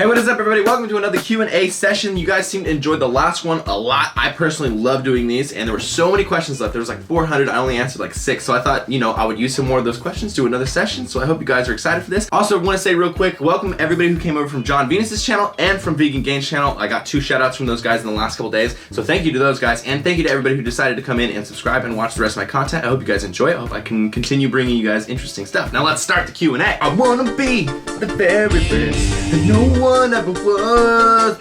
Hey, what is up everybody? Welcome to another Q&A session. You guys seem to enjoy the last one a lot. I personally love doing these, and there were so many questions left. There was like 400, I only answered like 6, so I thought, I would use some more of those questions to another session, so I hope you guys are excited for this. Also, I want to say real quick, welcome everybody who came over from John Venus's channel and from Vegan Gains channel. I got 2 shout outs from those guys in the last couple days, so thank you to those guys, and thank you to everybody who decided to come in and subscribe and watch the rest of my content. I hope you guys enjoy it. I hope I can continue bringing you guys interesting stuff. Now let's start the Q&A. I wanna be the very best that no one ever was.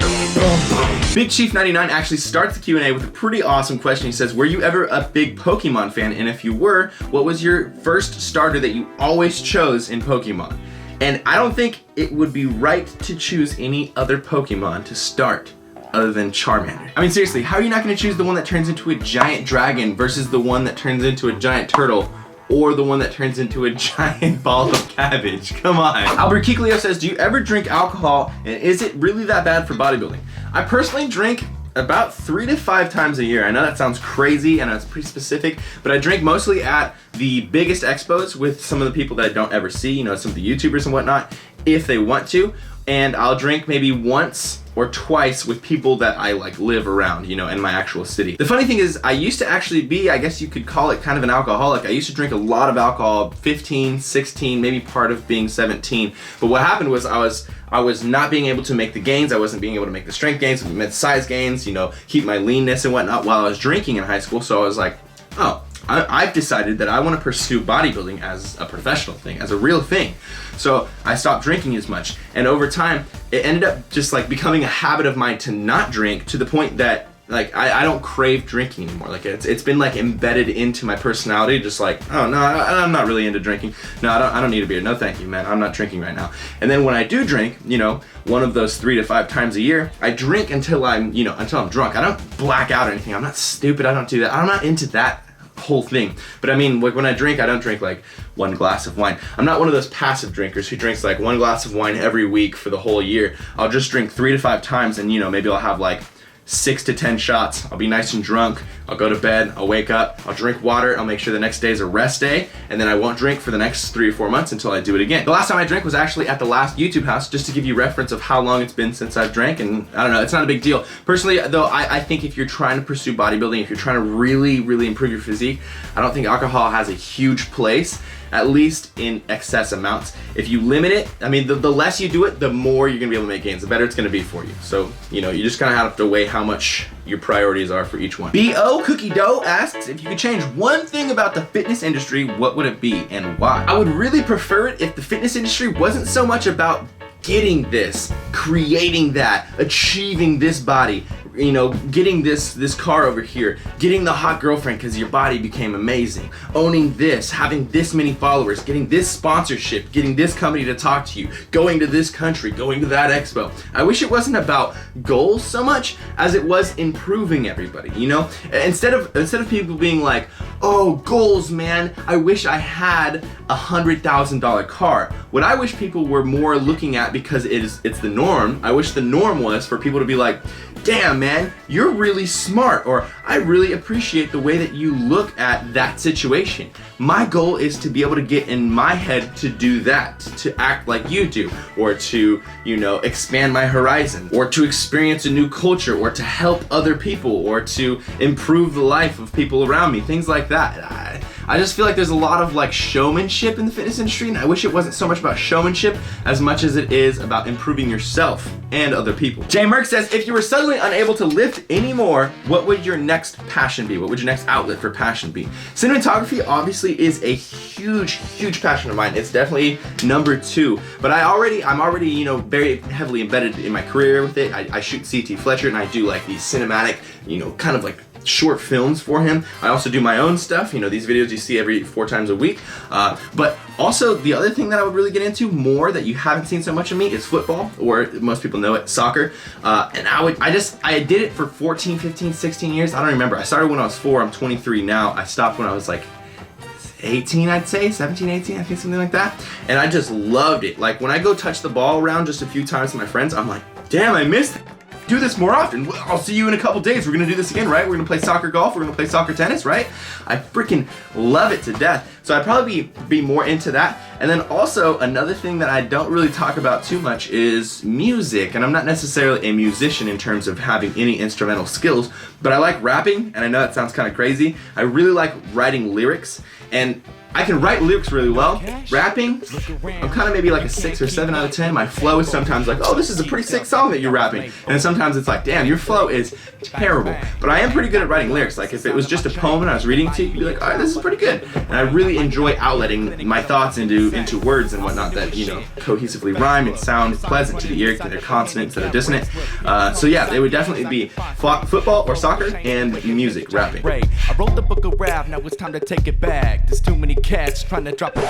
Big Chief 99 actually starts the Q&A with a pretty awesome question. He says, were you ever a big Pokemon fan? And if you were, what was your first starter that you always chose in Pokemon? And I don't think it would be right to choose any other Pokemon to start other than Charmander. I mean, seriously, how are you not going to choose the one that turns into a giant dragon versus the one that turns into a giant turtle? Or the one that turns into a giant ball of cabbage? Come on. Albert Kiklio says, do you ever drink alcohol, and is it really that bad for bodybuilding? I personally drink about 3 to 5 times a year. I know that sounds crazy and it's pretty specific, but I drink mostly at the biggest expos with some of the people that I don't ever see, some of the YouTubers and whatnot, if they want to. And I'll drink maybe once or twice with people that I live around, in my actual city. The funny thing is, I used to actually be, I guess you could call it kind of an alcoholic. I used to drink a lot of alcohol, 15, 16, maybe part of being 17. But what happened was I was not being able to make the gains. I wasn't being able to make the strength gains, the size gains, keep my leanness and whatnot while I was drinking in high school. So I was like, oh, I've decided that I want to pursue bodybuilding as a professional thing, as a real thing. So I stopped drinking as much, and over time it ended up just becoming a habit of mine to not drink, to the point that I don't crave drinking anymore. It's been embedded into my personality, just oh no, I'm not really into drinking. No, I don't need a beer. No thank you, man. I'm not drinking right now. And then when I do drink, one of those 3 to 5 times a year, I drink until I'm drunk. I don't black out or anything. I'm not stupid. I don't do that. I'm not into that whole thing. But I mean, when I drink, I don't drink 1 glass of wine. I'm not one of those passive drinkers who drinks 1 glass of wine every week for the whole year. I'll just drink 3 to 5 times, and maybe I'll have 6 to 10 shots. I'll be nice and drunk. I'll go to bed. I'll wake up. I'll drink water. I'll make sure the next day is a rest day, and then I won't drink for the next 3 or 4 months until I do it again. The last time I drank was actually at the last YouTube house, just to give you reference of how long it's been since I've drank, and I don't know, it's not a big deal. Personally, though, I think if you're trying to pursue bodybuilding, if you're trying to really, really improve your physique, I don't think alcohol has a huge place, at least in excess amounts. If you limit it, I mean, the less you do it, the more you're gonna be able to make gains, the better it's gonna be for you. So, you just kind of have to weigh how much your priorities are for each one. B.O. Cookie Dough asks, if you could change one thing about the fitness industry, what would it be and why? I would really prefer it if the fitness industry wasn't so much about getting this, creating that, achieving this body, getting this car over here, getting the hot girlfriend because your body became amazing, owning this, having this many followers, getting this sponsorship, getting this company to talk to you, going to this country, going to that expo. I wish it wasn't about goals so much as it was improving everybody, Instead of people being like, oh, goals, man, I wish I had a $100,000 car. What I wish people were more looking at, because it's the norm, I wish the norm was for people to be like, damn, man, you're really smart, or I really appreciate the way that you look at that situation. My goal is to be able to get in my head to do that, to act like you do, or to, expand my horizon, or to experience a new culture, or to help other people, or to improve the life of people around me, things like that. I just feel like there's a lot of showmanship in the fitness industry, and I wish it wasn't so much about showmanship as much as it is about improving yourself and other people. Jay Merck says, if you were suddenly unable to lift anymore, what would your next passion be? What would your next outlet for passion be? Cinematography obviously is a huge passion of mine. It's definitely number 2, but I'm already, very heavily embedded in my career with it. I shoot C.T. Fletcher, and I do these cinematic, kind of short films for him. I also do my own stuff, these videos you see every 4 times a week. But also the other thing that I would really get into more that you haven't seen so much of me is football, or most people know it, soccer. And I did it for 14, 15, 16 years. I don't remember. I started when I was 4. I'm 23 now. I stopped when I was 18, I'd say, 17, 18, I think, something like that. And I just loved it. When I go touch the ball around just a few times with my friends, I'm like, damn, I missed it. do this more often. I'll see you in a couple days. We're gonna do this again, right? We're gonna play soccer golf. We're gonna play soccer tennis, right? I freaking love it to death. So I'd probably be more into that. And then also another thing that I don't really talk about too much is music. And I'm not necessarily a musician in terms of having any instrumental skills, but I like rapping, and I know that sounds kind of crazy. I really like writing lyrics, and I can write lyrics really well. Rapping, I'm kind of maybe like a 6 or 7 out of 10. My flow is sometimes like, oh, this is a pretty sick song that you're rapping. And then sometimes it's like, damn, your flow is terrible. But I am pretty good at writing lyrics. Like if it was just a poem and I was reading to you, you'd be like, all right, this is pretty good. And I really enjoy outletting my thoughts into words and whatnot that, you know, cohesively rhyme and sound pleasant to the ear, that are consonant instead of dissonant. So yeah, they would definitely be football or soccer and music, rapping. I wrote the book of rap, now it's time to take it back. There's too many cats trying to drop it.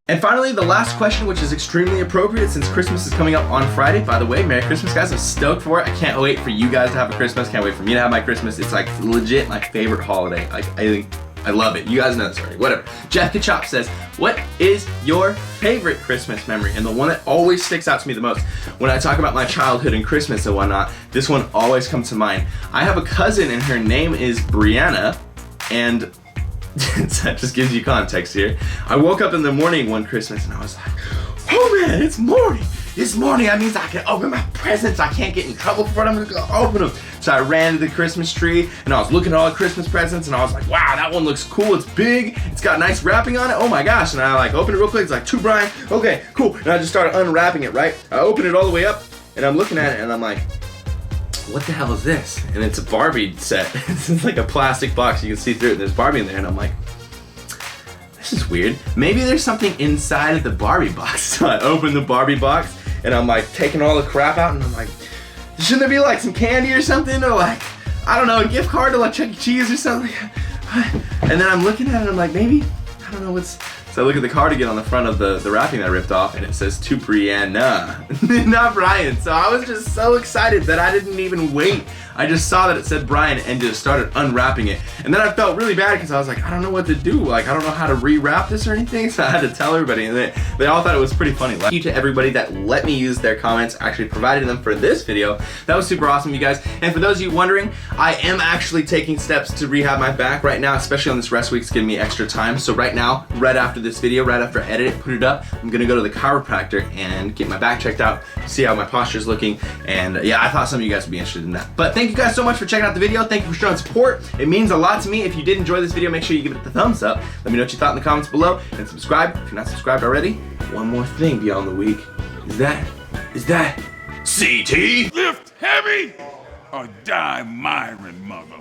And finally, the last question, which is extremely appropriate since Christmas is coming up on Friday. By the way, Merry Christmas, guys. I'm stoked for it. I can't wait for you guys to have a Christmas. Can't wait for me to have my Christmas. It's like legit my favorite holiday. I love it. You guys know this already. Whatever. Jeff Cajon says, what is your favorite Christmas memory? And the one that always sticks out to me the most when I talk about my childhood and Christmas and whatnot, this one always comes to mind. I have a cousin and her name is Brianna, and that just gives you context here. I woke up in the morning one Christmas and I was like, oh man, it's morning. It's morning. That means I can open my presents. I can't get in trouble for it. I'm gonna go open them. So I ran to the Christmas tree and I was looking at all the Christmas presents and I was like, wow, that one looks cool. It's big. It's got nice wrapping on it. Oh my gosh. And I like opened it real quick. It's like, to Brian. Okay, cool. And I just started unwrapping it, right? I opened it all the way up and I'm looking at it and I'm like, what the hell is this? And it's a Barbie set. It's like a plastic box. You can see through it. There's Barbie in there. And I'm like, this is weird. Maybe there's something inside of the Barbie box. So I open the Barbie box and I'm like taking all the crap out and I'm like, shouldn't there be like some candy or something? Or like, I don't know, a gift card to like Chuck E. Cheese or something? And then I'm looking at it and I'm like, maybe, I don't know what's... So I look at the cardigan on the front of the wrapping that I ripped off and it says to Brianna, not Brian. So I was just so excited that I didn't even wait. I just saw that it said Brian and just started unwrapping it. And then I felt really bad because I was like, I don't know what to do. Like, I don't know how to rewrap this or anything. So I had to tell everybody and they all thought it was pretty funny. Thank you to everybody that let me use their comments, actually provided them for this video. That was super awesome, you guys. And for those of you wondering, I am actually taking steps to rehab my back right now, especially on this rest week. It's giving me extra time. So right now, right after this video, right after I edit it, put it up, I'm gonna go to the chiropractor and get my back checked out, see how my posture is looking. And yeah, I thought some of you guys would be interested in that. But thank you guys so much for checking out the video. Thank you for showing support. It means a lot to me. If you did enjoy this video, make sure you give it the thumbs up. Let me know what you thought in the comments below and subscribe if you're not subscribed already. One more thing beyond the week is that CT? Lift heavy or die, MIRIN, mother.